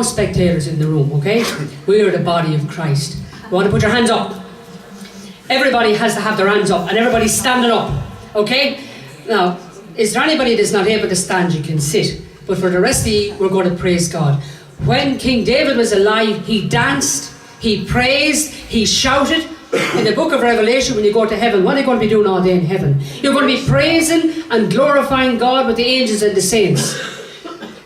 spectators in the room, okay? We are the body of Christ. You want to put your hands up? Everybody has to have their hands up, and everybody's standing up, okay? Now, is there anybody that's not able to stand? You can sit. But for the rest of you, we're going to praise God. When King David was alive, he danced, he praised, he shouted. In the book of Revelation, when you go to heaven, what are you going to be doing all day in heaven? You're going to be praising and glorifying God with the angels and the saints.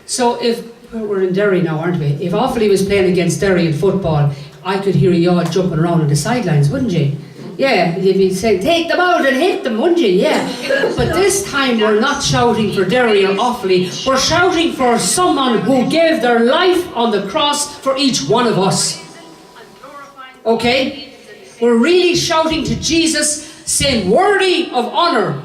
So if, we're in Derry now, aren't we? If Offaly was playing against Derry in football, I could hear you all jumping around on the sidelines, wouldn't you? Yeah, you'd be saying, take them out and hit them, wouldn't you? Yeah. But this time we're not shouting for Derry or Offaly. We're shouting for someone who gave their life on the cross for each one of us. Okay? We're really shouting to Jesus, saying, worthy of honour,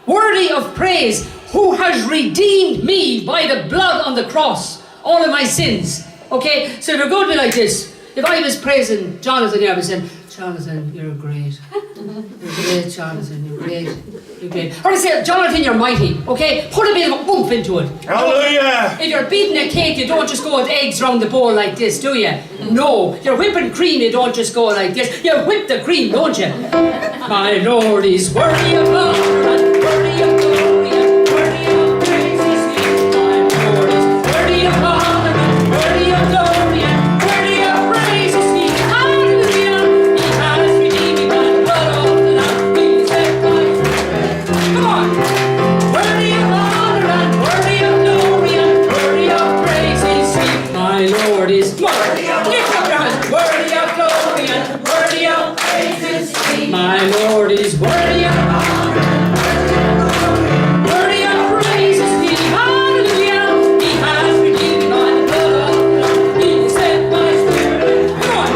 worthy of praise, who has redeemed me by the blood on the cross, all of my sins. Okay? So they're going to be like this. If I was praising Jonathan here, I was saying, Jonathan, you're great. You're great, Jonathan, you're great. You're great. Or I say, Jonathan, you're mighty. Okay? Put a bit of a oomph into it. Hallelujah! If you're beating a cake, you don't just go with eggs round the bowl like this, do you? No. You're whipping cream, you don't just go like this. You whip the cream, don't you? My Lord is worthy of honor and worthy of glory and worthy of praise. My Lord is worthy of honor and worthy of glory and worthy of praise. Hallelujah! He has redeemed me by the blood of the Lamb. He set my spirit. Come on! Worthy of honor and worthy of glory and worthy of praise. My Lord is worthy of lift up your hands. Worthy of glory and worthy of praise. My Lord is worthy of honor and worthy of praise. Hallelujah! He has redeemed me by the blood of the Lamb. He set my spirit. Come on!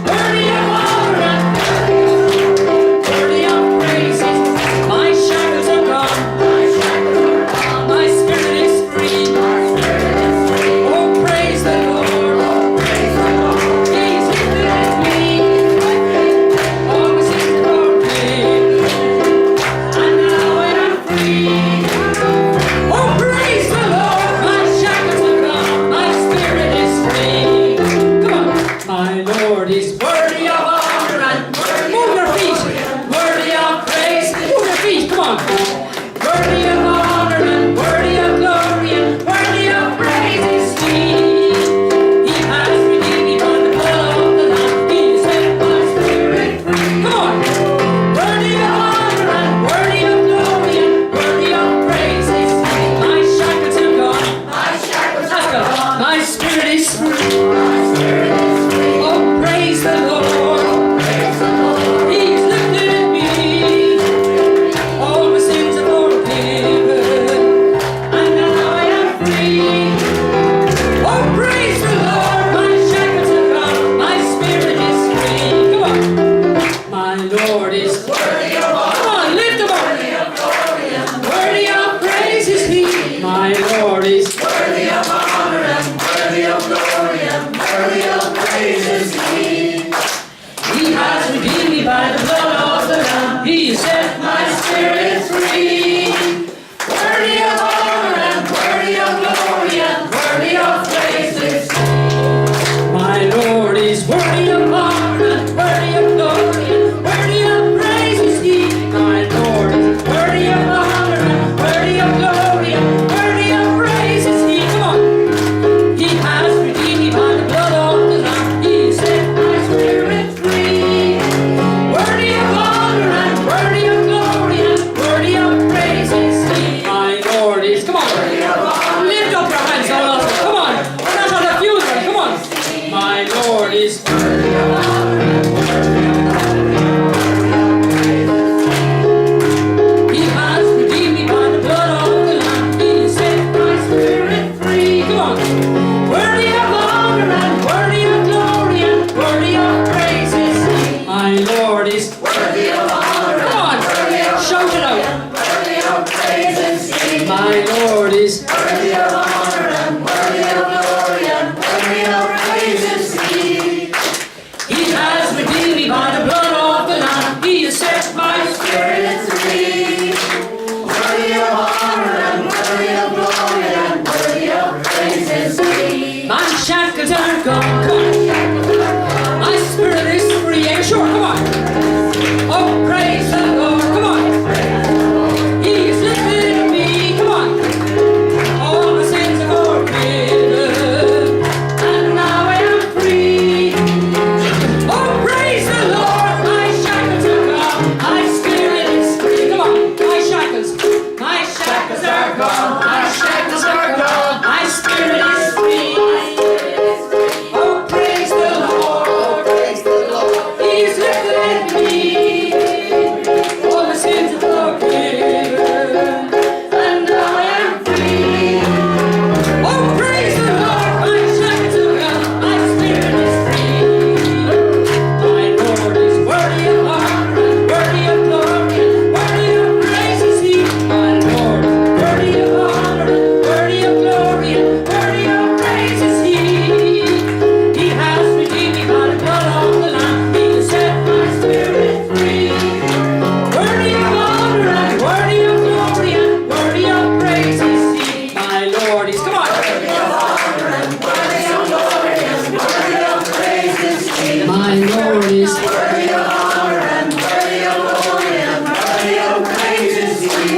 Worthy of honor and worthy of praise. My shackles are gone. My spirit is free. Oh, praise the Lord. He's lifted me. All my sins are paid. And now I am free. Oh, praise the Lord. My shackles are gone. My spirit is free. Come on. My Lord is worthy of honor and move your feet. Worthy of praise. Move your feet. Come on. Worthy of honor and worthy of glory and worthy of praise is He. He has redeemed me by the blood of the Lamb. He set my spirit free. Come on. Worthy of honor and worthy of glory and worthy of praise is He. My shackles are gone. My shackles are gone. My spirit is free. Oh, praise the Lord. He's lifted me. All my sins are forgiven.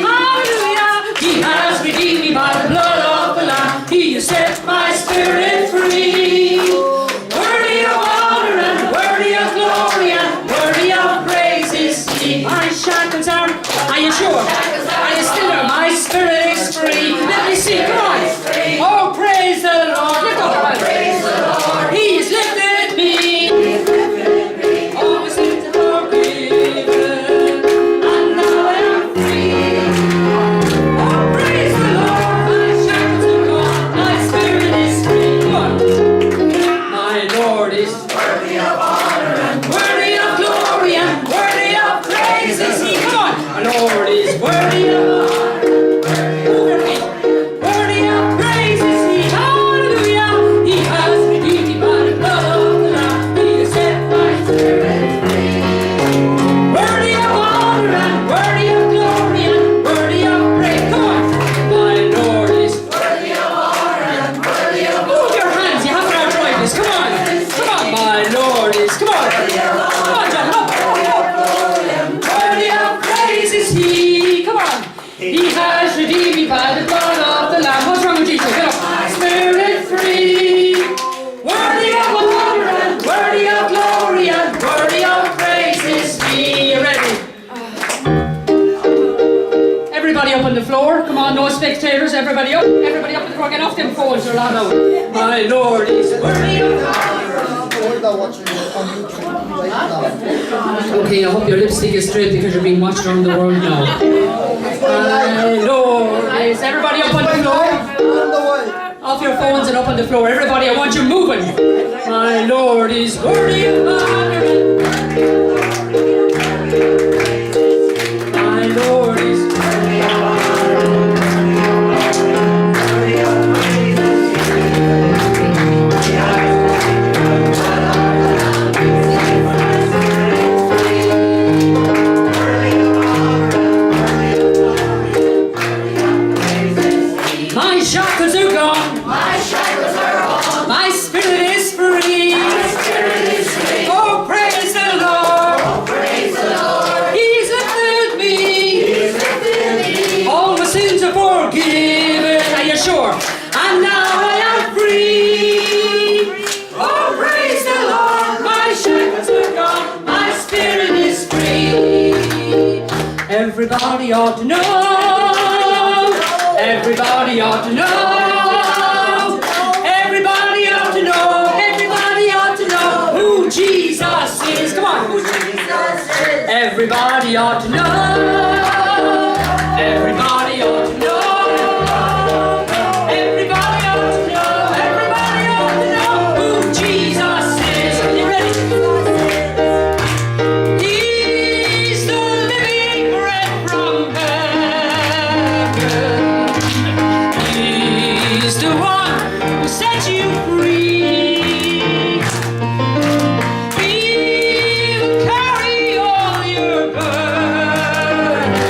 Hallelujah. He has redeemed me by the blood of the Lamb. He has set my spirit free. Worthy of honor and worthy of glory and worthy of praise is He. My shackles are you sure? Are you still there? My spirit is free. Let me see, come on. Oh, praise the Lord. Lift up your praise the Lord. He has lifted me. Oh, sins are forgiven. And now I am free. Oh, praise the Lord. My shackles are gone. My spirit is free. Come on. My Lord is worthy of honor and worthy of glory and worthy of praise is He. Come on. My Lord is worthy of honor. Worthy of praise is He. Hallelujah. He has redeemed me by the blood of the Lamb. He has set my spirit free. Worthy of honor and worthy of glory and worthy of praise. Come on. My Lord is worthy of honor and worthy of glory. Move your hands. You have to outright this. Come on. Come on. My Lord is. Come on. Come on, John. Up. Worthy of praise is He. Come on. He has redeemed me by the blood of the Lamb. What's wrong with Jesus? Get up. Spirit free. Worthy of honor and worthy of glory and worthy of praise is He. You ready? Everybody up on the floor. Come on, no spectators. Everybody up. Everybody up on the floor. Get off them phones. They're loud out. My Lord is worthy of honor. Okay, I hope your lipstick is straight because you're being watched around the world now. My Lord is everybody up on the floor? Off your phones and up on the floor. Everybody, I want you moving. My Lord is worthy of honor. My Lord is worthy of honor. My shackles are gone. My shackles are gone. My spirit is free. My spirit is free. Oh, praise the Lord. Oh, praise the Lord. He's lifted me. He's lifted me. All my sins are forgiven. Are you sure? And now I am free. Oh, praise the Lord. My shackles are gone. My spirit is free. Everybody ought to know. Everybody ought to know. Everybody ought to know. Everybody ought to know who Jesus is. Come on. Who Jesus is. Everybody ought to know. Everybody ought to know. Everybody ought to know. Everybody ought to know who Jesus is. Are you ready? He's the living bread from heaven. He's the one who sets you free. He'll carry all your burdens.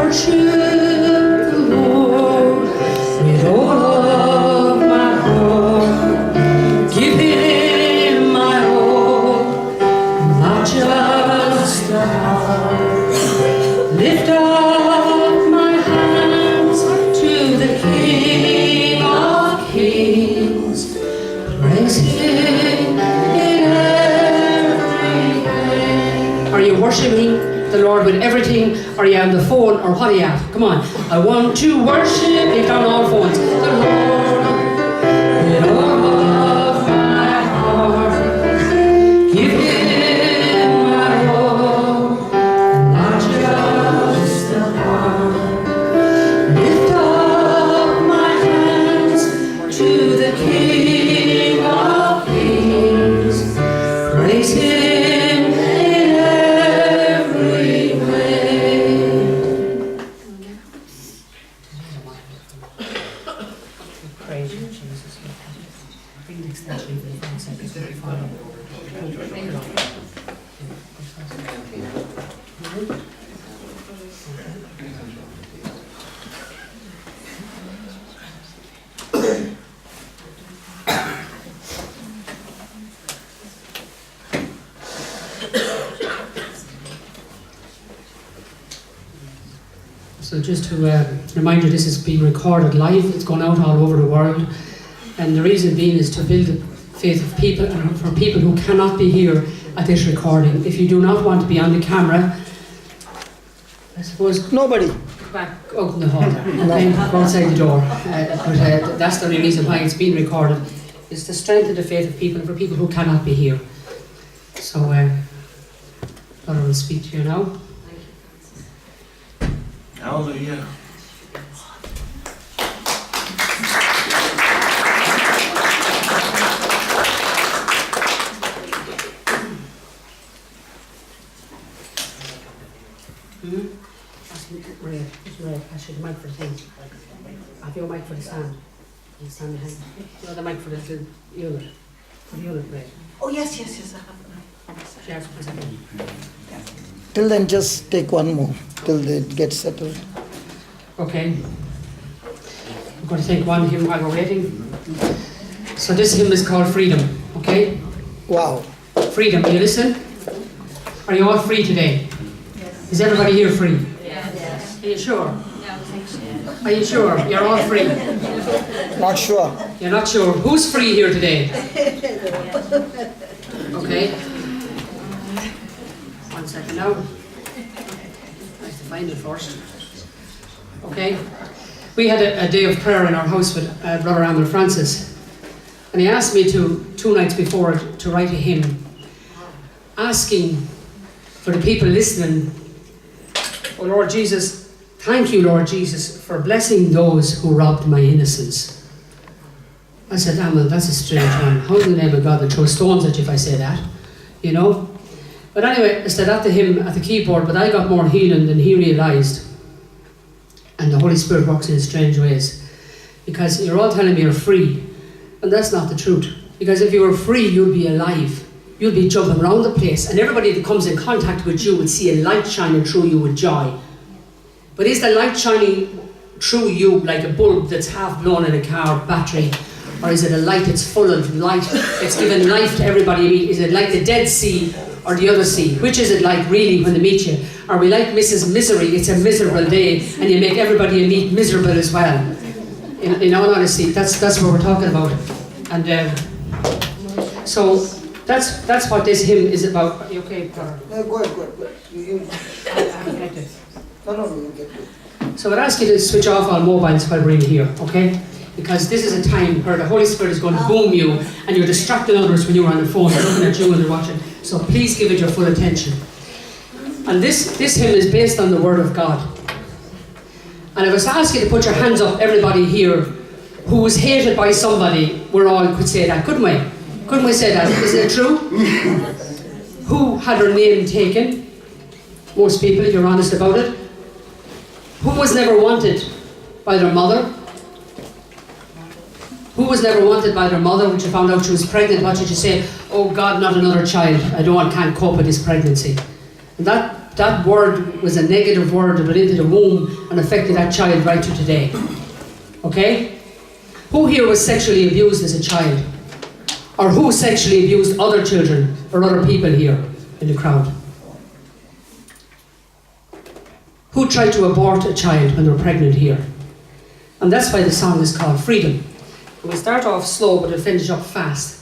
worship the Lord with all of my heart. Give Him my all, not just a heart. Lift up my hands to the King of Kings. Praise Him in every way. Are you worshiping the Lord with everything? Are you on the phone, or what are you at? Come on. I want to worship, if on all phones, the Lord with all of my heart. Give Him my all, not just a heart. Lift up my hands to the King of Kings. Praise Him in every way. Praise you, Jesus. Bring the extension for 1 second. So just to remind you, this is being recorded live. It's gone out all over the world. And the reason being is to build the faith of people, and for people who cannot be here at this recording. If you do not want to be on the camera, I suppose... Nobody. Go back out in the hall, okay? Go outside the door. But that's the only reason why it's being recorded, is to strengthen the faith of people, and for people who cannot be here. So, Father will speak to you now. Hallelujah. Maria, pass you the mic for the thing. Have your mic for the stand. You stand behind. You know the mic for the unit. For the unit, Maria. Oh, yes, I have She asked for a second. Till then, just take one more till they get settled. Okay. I'm going to take one hymn while we're waiting. So this hymn is called Freedom, okay? Wow. Freedom, will you listen? Are you all free today? Yes. Is everybody here free? Yes. Are you sure? Are you sure? You're all free? Not sure. You're not sure? Who's free here today? Okay. 1 second now. Nice to find it first. Okay. We had a day of prayer in our house with Brother Amel Francis. And he asked me to, 2 nights before, to write a hymn asking for the people listening, oh Lord Jesus, thank you, Lord Jesus, for blessing those who robbed my innocence. I said, Amel, that's a strange one. How in the name of God they throw stones at you if I say that? You know? But anyway, I said that to him at the keyboard, but I got more healing than he realised. And the Holy Spirit works in strange ways. Because you're all telling me you're free. And that's not the truth. Because if you were free, you'd be alive. You'd be jumping around the place. And everybody that comes in contact with you would see a light shining through you with joy. But is the light shining through you like a bulb that's half blown in a car battery? Or is it a light that's full of light? It's giving life to everybody you meet. Is it like the Dead Sea or the other sea? Which is it like really when they meet you? Are we like Mrs. Misery? It's a miserable day and you make everybody you meet miserable as well. In all honesty, that's what we're talking about. And so that's what this hymn is about. Are you okay, brother? No, go ahead. You get it. So I'd ask you to switch off all mobiles while we're in here, okay? Because this is a time where the Holy Spirit is going to boom you and you're distracting others when you're on the phone, they're looking at you when they're watching. So please give it your full attention. And this hymn is based on the Word of God. And if I was to ask you to put your hands up, everybody here who was hated by somebody, we all could say that, couldn't we? Couldn't we say that? Isn't it true? Who had their name taken? Most people, if you're honest about it. Who was never wanted by their mother? Who was never wanted by their mother when she found out she was pregnant? What did she say? Oh God, not another child. Can't cope with this pregnancy. And that that word was a negative word that went into the womb and affected that child right to today. Okay? Who here was sexually abused as a child? Or who sexually abused other children or other people here in the crowd? Who tried to abort a child when they were pregnant here? And that's why the song is called Freedom. We'll start off slow, but we'll finish up fast.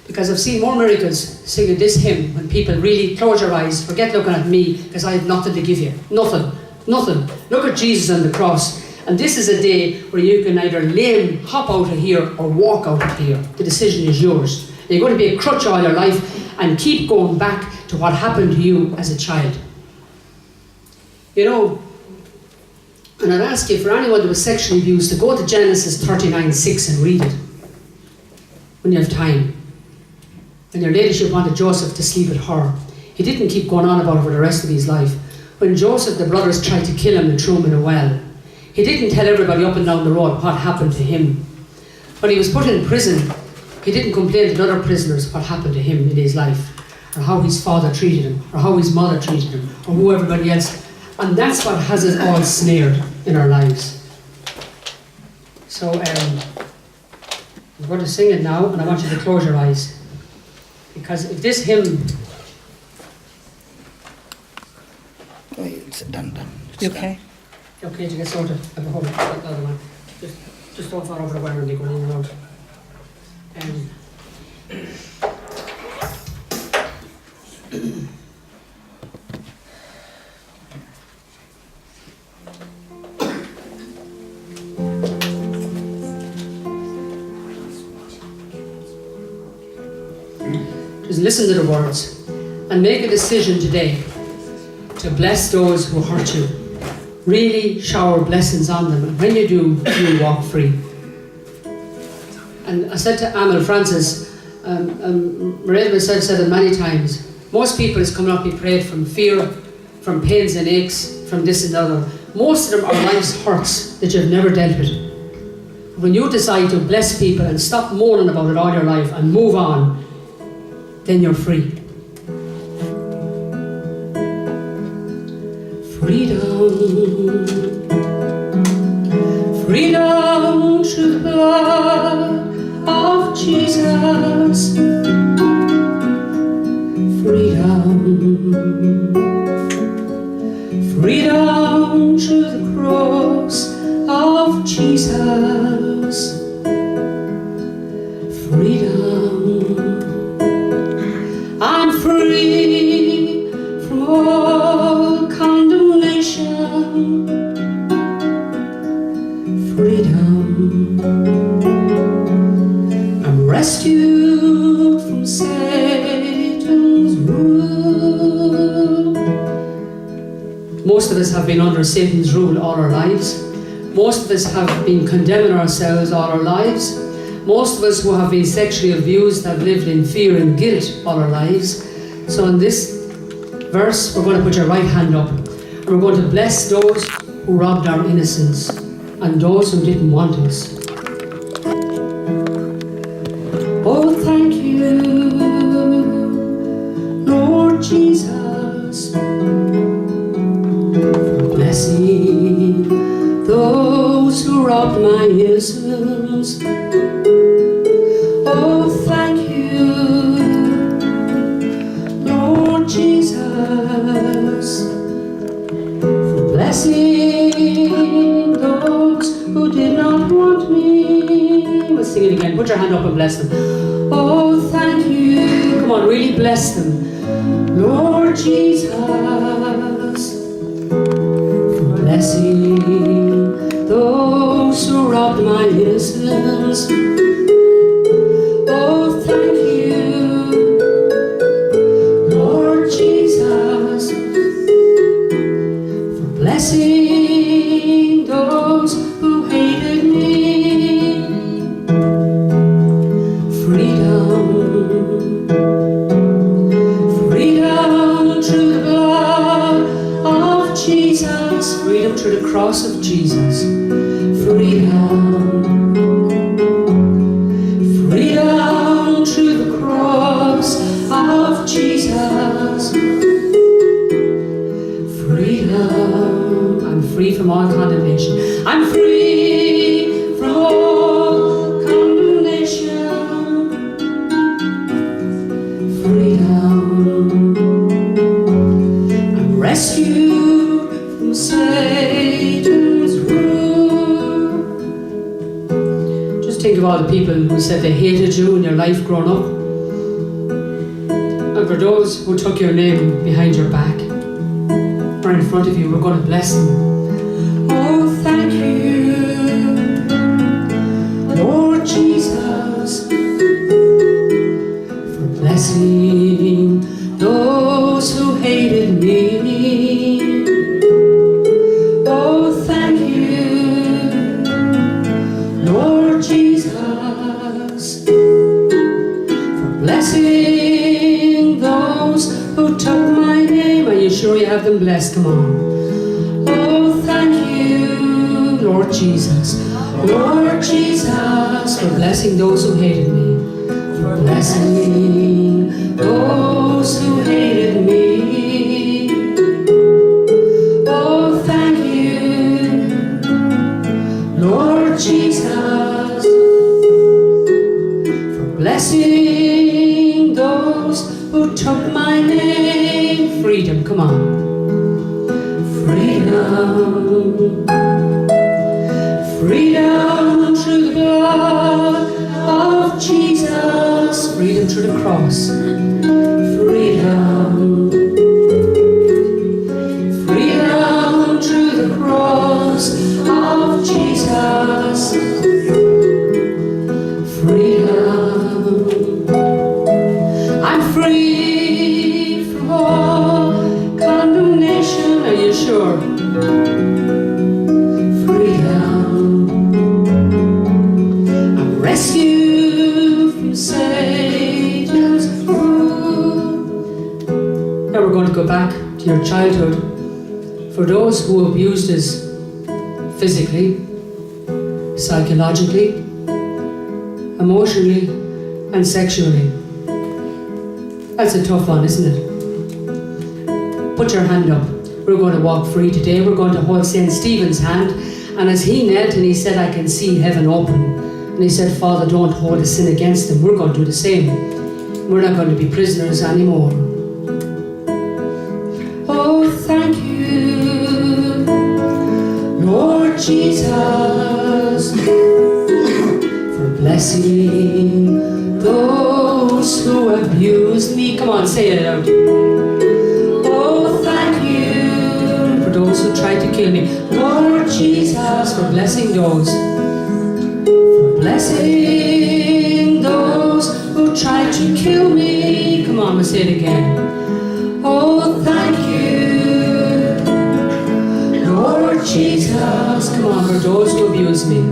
Because I've seen more miracles singing this hymn when people really close your eyes, forget looking at me, because I have nothing to give you. Nothing. Nothing. Look at Jesus on the cross. And this is a day where you can either lame, hop out of here, or walk out of here. The decision is yours. You're going to be a crutch all your life and keep going back to what happened to you as a child. You know, and I'd ask you, for anyone that was sexually abused, to go to Genesis 39:6 and read it when you have time. And your ladyship wanted Joseph to sleep with her. He didn't keep going on about it for the rest of his life. When Joseph, the brothers tried to kill him and threw him in a well, he didn't tell everybody up and down the road what happened to him. When he was put in prison, he didn't complain to the other prisoners what happened to him in his life, or how his father treated him, or how his mother treated him, or who everybody else. And that's what has us all snared in our lives. So I'm going to sing it now, and I want you to close your eyes. Because if this hymn... Oh, it's done. You okay? Okay, to get sorted. Hold on, the other one. Just don't fall over the wire and they go in and out. Just listen to the words and make a decision today to bless those who hurt you. Really shower blessings on them, and when you do, you walk free. And I said to Amal Francis, Maria myself said it many times, most people is coming up be prayed from fear, from pains and aches, from this and other. Most of them are life's hurts that you've never dealt with. When you decide to bless people and stop moaning about it all your life and move on, then you're free. Freedom, freedom through the blood of Jesus. Freedom, freedom through the cross of Jesus. Freedom, I'm free from all condemnation. Freedom, I'm rescued from Satan's rule. Most of us have been under Satan's rule all our lives. Most of us have been condemning ourselves all our lives. Most of us who have been sexually abused have lived in fear and guilt all our lives. So in this verse, we're going to put your right hand up and we're going to bless those who robbed our innocence and those who didn't want us. Oh, thank you, Lord Jesus, for blessing those who robbed my innocence. Oh, thank you, Lord Jesus, for blessing those who did not want me. Let's sing it again. Put your hand up and bless them. Oh, thank you. Come on, really bless them. Lord Jesus, for blessing those who robbed my innocence. Oh, thank you, Lord Jesus, for blessing those who hated me. Freedom, freedom through the blood of Jesus. Freedom through the cross of Jesus. Freedom, freedom through the cross of Jesus. Think of all the people who said they hated you in your life growing up. And for those who took your name behind your back or in front of you, we're going to bless them. Oh, thank you, Lord Jesus, for blessing those who hated me. Oh, thank you, Lord Jesus, for blessing those who took my name. Are you sure you have them blessed? Come on. Oh, thank you, Lord Jesus. Lord Jesus, for blessing those who hated me. For blessing those who hated me. Oh, thank you, Lord Jesus, for blessing those who took my name. Freedom, come on. Freedom, freedom through the blood of Jesus, freedom through the cross, freedom, freedom through the cross of Jesus, freedom. I'm free from all condemnation. Are you sure? Rescue from Satan's rule. Now we're going to go back to your childhood. For those who abused us physically, psychologically, emotionally, and sexually. That's a tough one, isn't it? Put your hand up. We're going to walk free today. We're going to hold St. Stephen's hand. And as he knelt and he said, I can see heaven open. And he said, Father, don't hold a sin against them. We're going to do the same. We're not going to be prisoners anymore. Oh, thank you, Lord Jesus, for blessing those who abused me. Come on, say it out. Oh, thank you for those who tried to kill me. Lord Jesus, for blessing those. Blessing those who tried to kill me. Come on, let's say it again. Oh, thank you, Lord Jesus. Come on, for those who abuse me.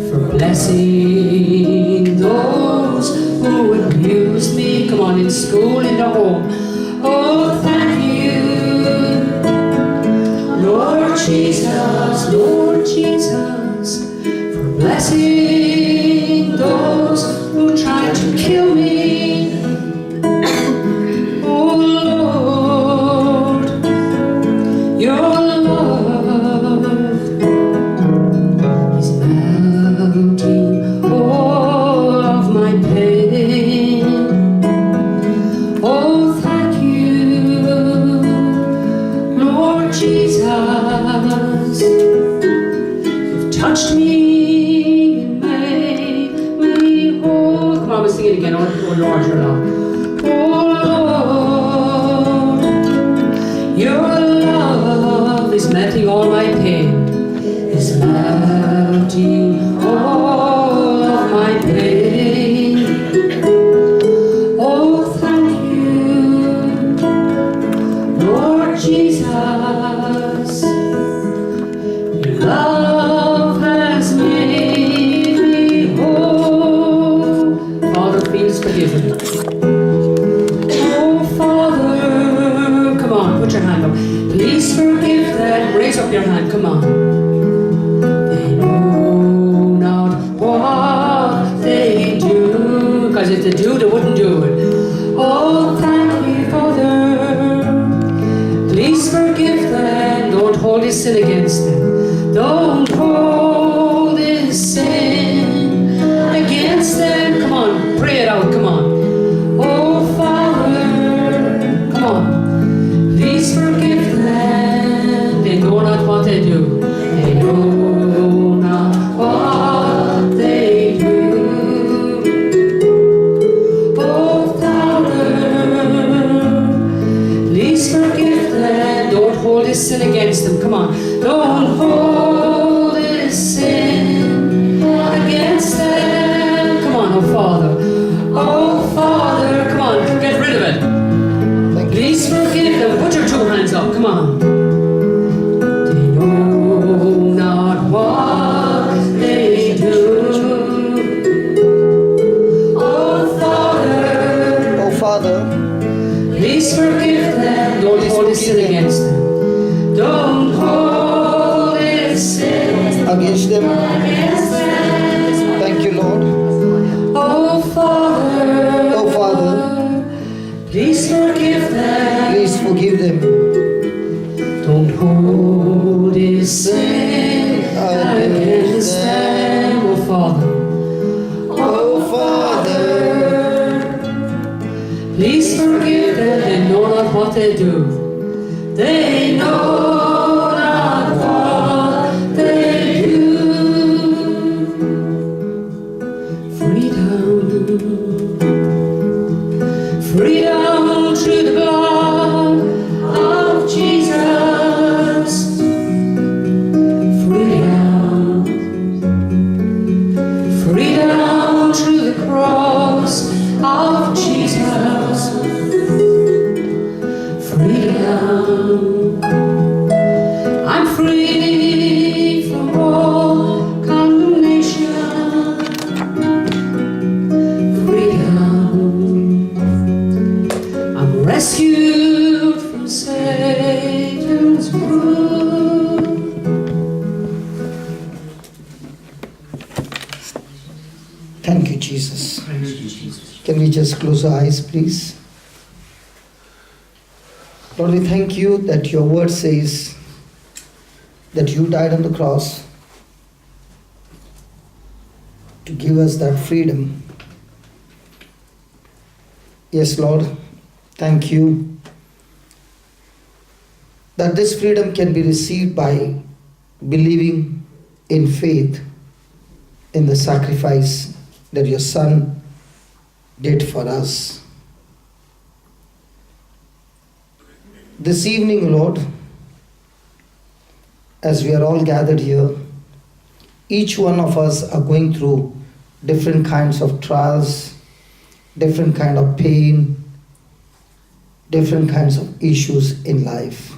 For blessing those who abuse me. Come on, in school, in the home. Oh, thank you, Lord Jesus, Lord Jesus, for blessing those who tried to kill me. Oh Lord, your love is melting all of my pain. Oh, thank you, Lord Jesus, you've touched me. Sing it again. Oh Lord, your love. Oh Lord, your love is melting all my pain. Is melting all of my pain. Oh, thank you, Lord Jesus. Your love has made me whole. Father feels forgiven. Oh, Father, come on, put your hand up. Please forgive them. Raise up your hand, come on. They know not what they do. Because if they do, they wouldn't do it. Oh, thank you, Father. Please forgive them. Don't hold this sin against them. Don't hold this sin against them. Come on, pray it out, come on. Oh, Father, come on. Please forgive them. They know not what they do. They know not what they do. Father. Oh, Father, come on, get rid of it. Thank you. Please forgive them. Put your two hands up, come on. They know not what they do. Oh, Father, Oh Father, please forgive them. Don't hold this sin against them. Don't hold this sin against them. against them. Thank you, Lord. Oh, Father. Oh Father, Please forgive them. please forgive them. Don't hold this sin against them. Oh, Father. Oh Father, Please forgive them. They know not what they do. They know not what they do. Freedom. Freedom through the blood of Jesus. Freedom. Freedom through the cross of Jesus. Freedom. I'm free from all condemnation. Freedom. I'm rescued from Satan's rule. thank you, Jesus. Can we just close our eyes, please? Lord, we thank you that your word says that you died on the cross to give us that freedom. Yes, Lord, thank you that this freedom can be received by believing in faith in the sacrifice that your Son did for us. This evening, Lord, as we are all gathered here, each one of us are going through different kinds of trials, different kind of pain, different kinds of issues in life.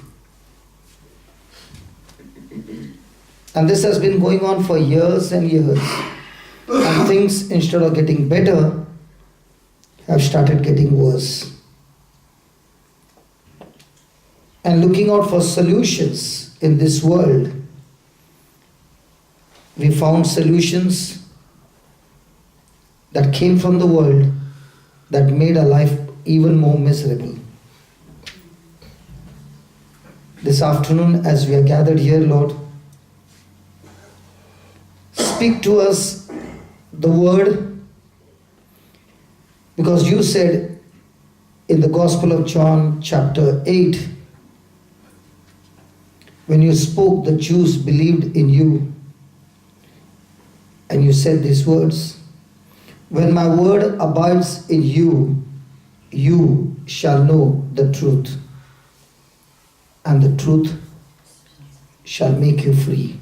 And this has been going on for years and years. And things, instead of getting better, have started getting worse. And looking out for solutions in this world, we found solutions that came from the world that made our life even more miserable. This afternoon, as we are gathered here, Lord, speak to us the word, because you said in the Gospel of John chapter 8, when you spoke, the Jews believed in you. And you said these words, when my word abides in you, you shall know the truth, and the truth shall make you free.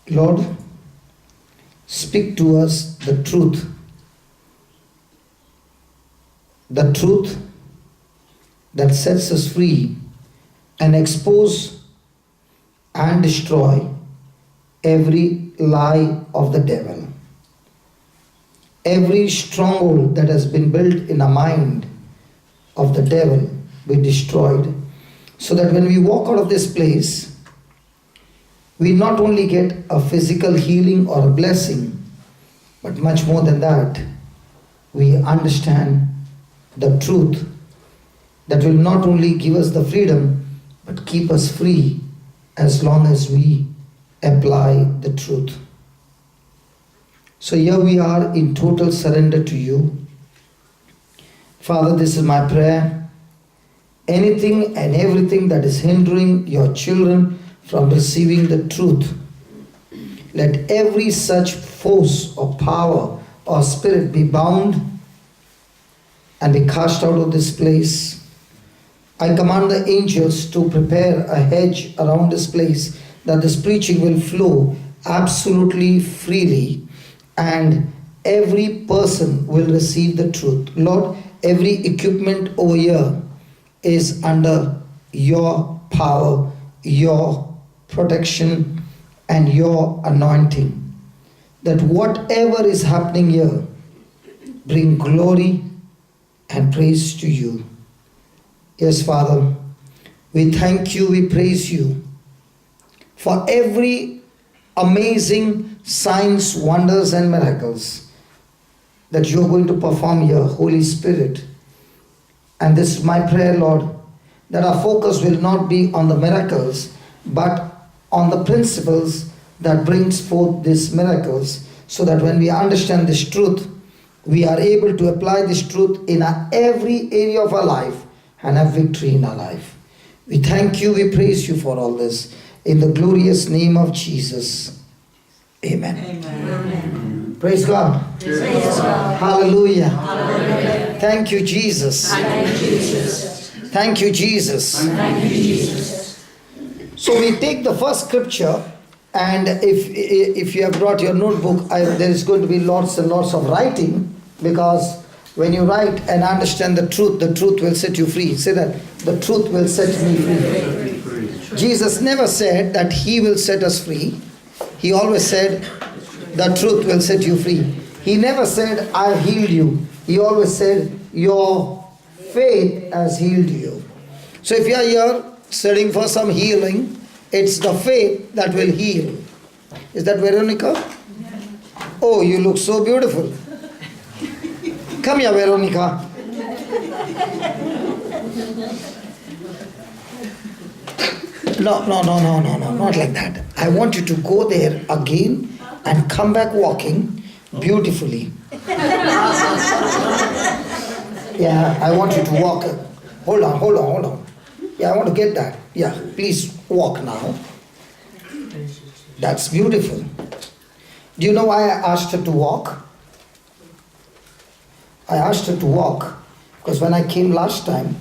Lord, speak to us the truth that sets us free, and expose and destroy every lie of the devil. Every stronghold that has been built in a mind of the devil be destroyed, so that when we walk out of this place, we not only get a physical healing or a blessing, but much more than that, we understand the truth that will not only give us the freedom, but keep us free as long as we apply the truth. So here we are in total surrender to you. Father, this is my prayer. Anything and everything that is hindering your children from receiving the truth, let every such force or power or spirit be bound and be cast out of this place. I command the angels to prepare a hedge around this place, that this preaching will flow absolutely freely, and every person will receive the truth. Lord, every equipment over here is under your power, your protection, and your anointing. That whatever is happening here, bring glory and praise to you. Yes, Father, we thank you, we praise you for every amazing signs, wonders, and miracles that you're going to perform here, Holy Spirit. And this is my prayer, Lord, that our focus will not be on the miracles, but on the principles that brings forth these miracles, so that when we understand this truth, we are able to apply this truth in every area of our life and have victory in our life. We thank you, we praise you for all this. In the glorious name of Jesus. Amen. Amen. Praise God. Praise God. Hallelujah. Hallelujah. Thank you, Jesus. Thank you, Jesus. Thank you, Jesus. Thank you, Jesus. So we take the first scripture, and if you have brought your notebook, there is going to be lots and lots of writing, because when you write and understand the truth will set you free. Say that, the truth will set me free. Jesus never said that he will set us free. He always said, the truth will set you free. He never said, I healed you. He always said, your faith has healed you. So if you are here studying for some healing, it's the faith that will heal. Is that Veronica? Oh, you look so beautiful. Come here, Veronica. No, not like that. I want you to go there again and come back walking beautifully. Yeah, I want you to walk. Hold on. Yeah, I want to get that. Yeah, please walk now. That's beautiful. Do you know why I asked her to walk? I asked her to walk because when I came last time,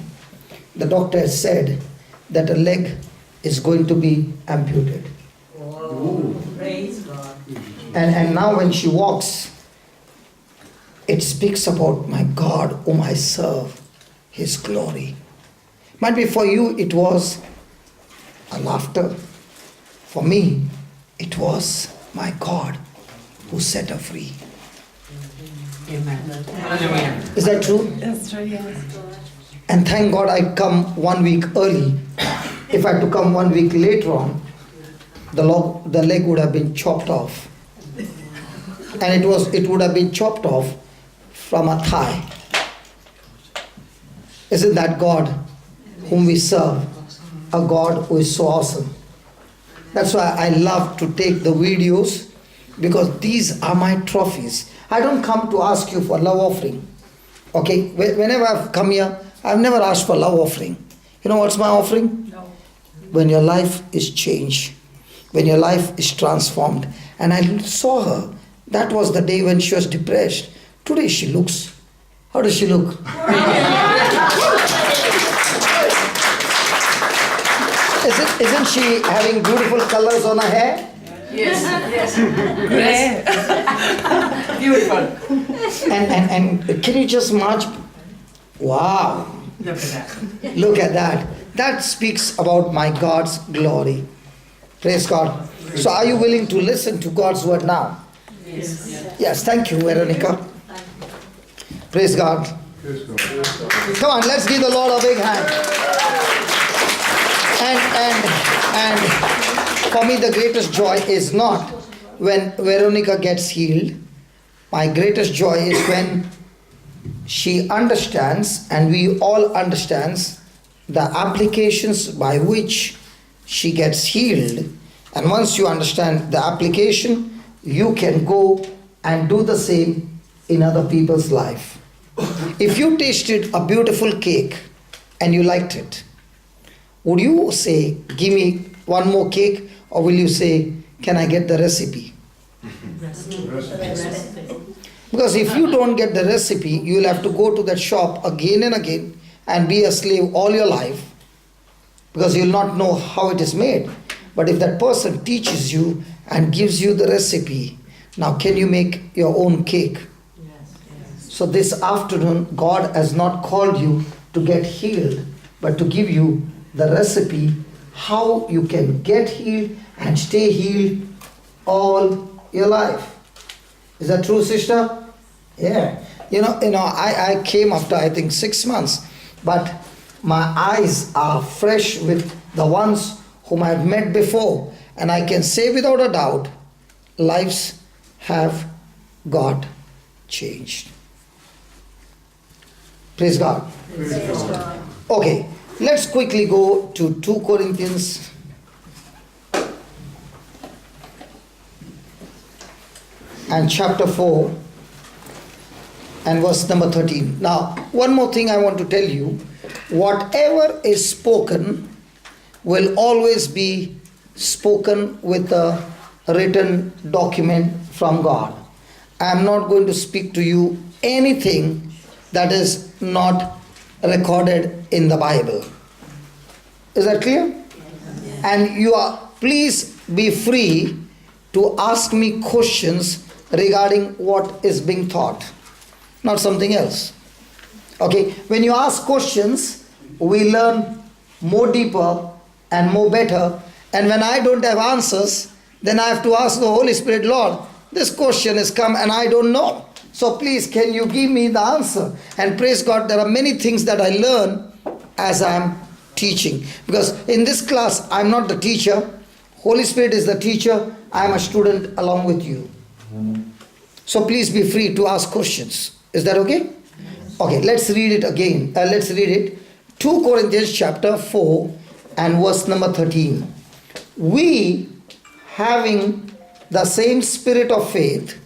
the doctor said that a leg is going to be amputated. Whoa. Praise God. And now when she walks, it speaks about my God whom I serve, His glory. Might be for you it was a laughter. For me, it was my God who set her free. Amen. Hallelujah. Is that true? That's true, yes. And thank God I come 1 week early. If I had to come 1 week later on, the leg would have been chopped off. And it would have been chopped off from a thigh. Isn't that God whom we serve? A God who is so awesome. That's why I love to take the videos, because these are my trophies. I don't come to ask you for love offering. Okay, whenever I've come here, I've never asked for love offering. You know what's my offering? No. When your life is changed, when your life is transformed. And I saw her. That was the day when she was depressed. Today she looks. How does she look? Isn't she having beautiful colors on her hair? Yes. Beautiful. And can you just march? Wow. Look at that. Look at that. That speaks about my God's glory. Praise God. So are you willing to listen to God's word now? Yes. Yes, thank you, Veronica. Praise God. Come on, let's give the Lord a big hand. And for me, the greatest joy is not when Veronica gets healed. My greatest joy is when she understands, and we all understands, the applications by which she gets healed. And once you understand the application, you can go and do the same in other people's life. If you tasted a beautiful cake and you liked it, would you say, give me one more cake, or will you say, can I get the recipe? Because if you don't get the recipe, you will have to go to that shop again and again and be a slave all your life, because you will not know how it is made. But if that person teaches you and gives you the recipe, Now, can you make your own cake? So this afternoon, God has not called you to get healed, but to give you the recipe how you can get healed and stay healed all your life. Is that true, sister? Yeah. I came after, I think, 6 months, but my eyes are fresh with the ones whom I've met before, and I can say without a doubt, lives have got changed. Praise God. Praise God. Okay, let's quickly go to 2 Corinthians and chapter 4 and verse number 13. Now, one more thing I want to tell you. Whatever is spoken will always be spoken with a written document from God. I am not going to speak to you anything that is not recorded in the Bible. Is that clear? Yes. And please be free to ask me questions regarding what is being taught, not something else. Okay, when you ask questions, we learn more deeper and more better. And when I don't have answers, then I have to ask the Holy Spirit, Lord, this question has come and I don't know. So please, can you give me the answer? And praise God, there are many things that I learn as I'm teaching. Because in this class, I'm not the teacher. Holy Spirit is the teacher. I'm a student along with you. So please be free to ask questions. Is that okay? Okay, let's read it again. Let's read it. 2 Corinthians chapter 4 and verse number 13. We, having the same spirit of faith,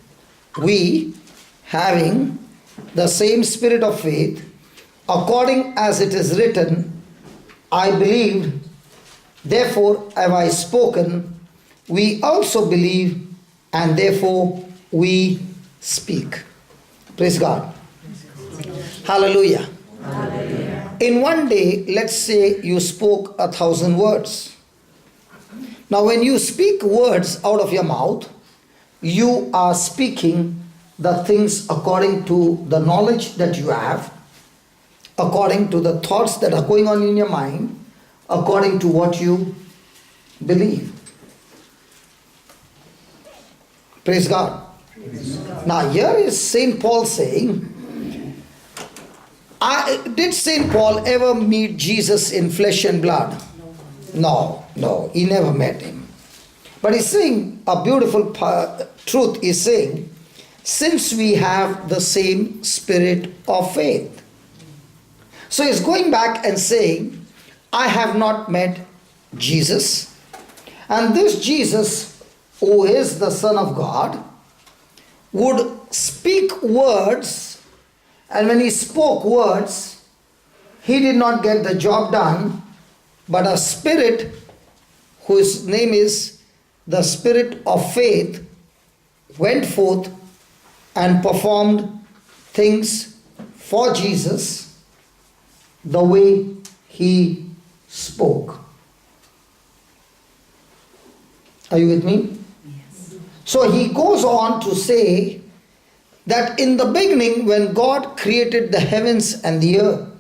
according as it is written, I believed, therefore have I spoken. We also believe, and therefore we speak. Praise God. Hallelujah. Hallelujah. In one day, let's say you spoke 1,000 words. Now when you speak words out of your mouth, you are speaking the things according to the knowledge that you have, according to the thoughts that are going on in your mind, according to what you believe. Praise God. Praise God. Now here is St. Paul saying, did St. Paul ever meet Jesus in flesh and blood? No, he never met him. But he's saying a beautiful truth. He's saying, since we have the same spirit of faith. So he's going back and saying, I have not met Jesus. And this Jesus, who is the Son of God, would speak words. And when he spoke words, he did not get the job done. But a spirit, whose name is the Spirit of Faith, went forth and performed things for Jesus the way he spoke. Are you with me? Yes. So he goes on to say that in the beginning, when God created the heavens and the earth,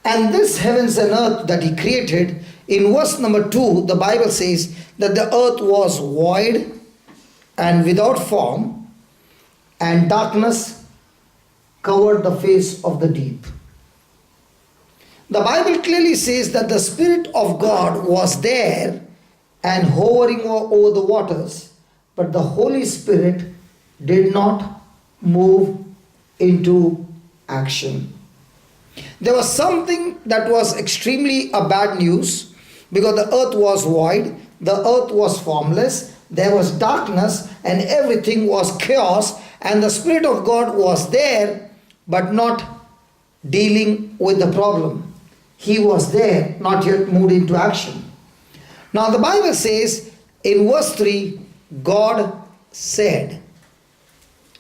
and this heavens and earth that he created, in verse number 2, the Bible says that the earth was void and without form, and darkness covered the face of the deep. The Bible clearly says that the Spirit of God was there and hovering over the waters, but the Holy Spirit did not move into action. There was something that was extremely bad news, because the earth was void, the earth was formless, there was darkness, and everything was chaos, and the Spirit of God was there, but not dealing with the problem. He was there, not yet moved into action. Now the Bible says in verse 3, God said.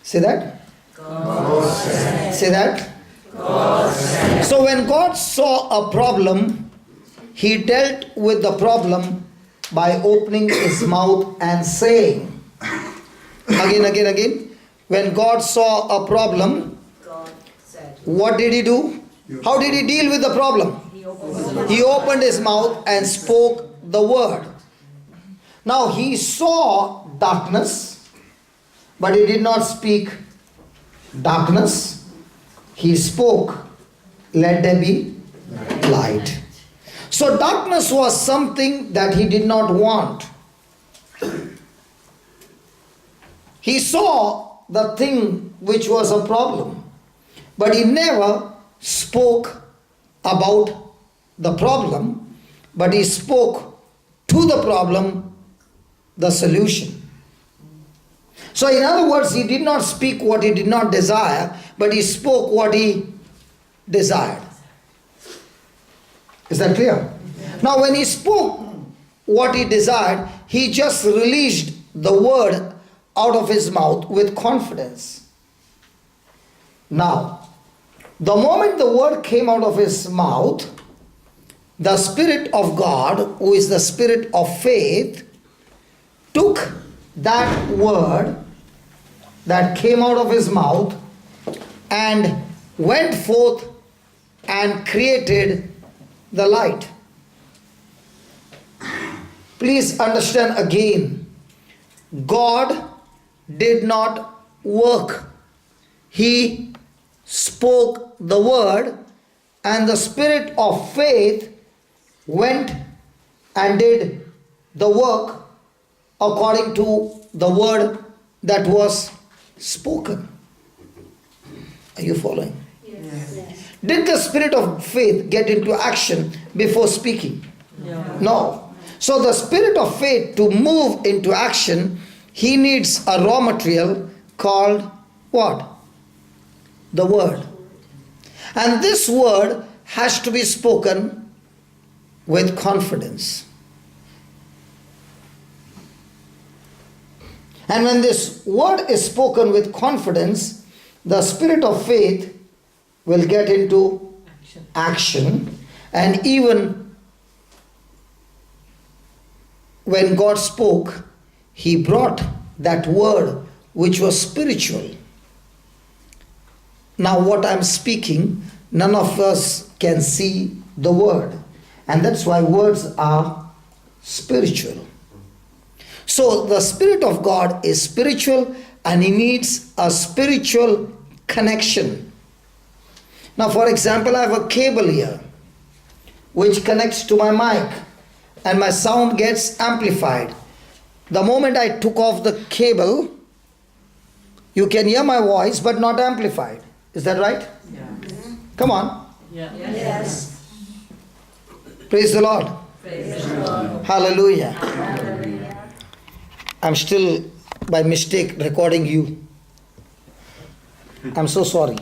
Say that? God said. Say that? God said. So when God saw a problem, he dealt with the problem by opening his mouth and saying. Again. When God saw a problem, God said. what did he do? How did he deal with the problem? He opened his mouth and spoke the word. Now he saw darkness, but he did not speak darkness. He spoke, let there be light. So darkness was something that he did not want. He saw the thing which was a problem, but he never spoke about the problem, but he spoke to the problem the solution. So in other words, he did not speak what he did not desire, but he spoke what he desired. Is that clear? Now when he spoke what he desired, he just released the word out of his mouth with confidence. Now, the moment the word came out of his mouth, the Spirit of God, who is the Spirit of faith, took that word that came out of his mouth and went forth and created the light. Please understand again, God did not work. He spoke the word, and the Spirit of faith went and did the work according to the word that was spoken. Are you following? Yes. Did the Spirit of faith get into action before speaking? No. So the Spirit of faith, to move into action, he needs a raw material called what? The word. And this word has to be spoken with confidence. And when this word is spoken with confidence, the Spirit of faith will get into action. And even when God spoke, he brought that word which was spiritual. Now what I'm speaking, none of us can see the word. And that's why words are spiritual. So the Spirit of God is spiritual, and he needs a spiritual connection. Now for example, I have a cable here which connects to my mic, and my sound gets amplified. The moment I took off the cable, you can hear my voice but not amplified. Is that right? Yeah. Come on. Yes. Praise the Lord. Praise the Lord. Hallelujah. Hallelujah. I'm still by mistake recording you. I'm so sorry.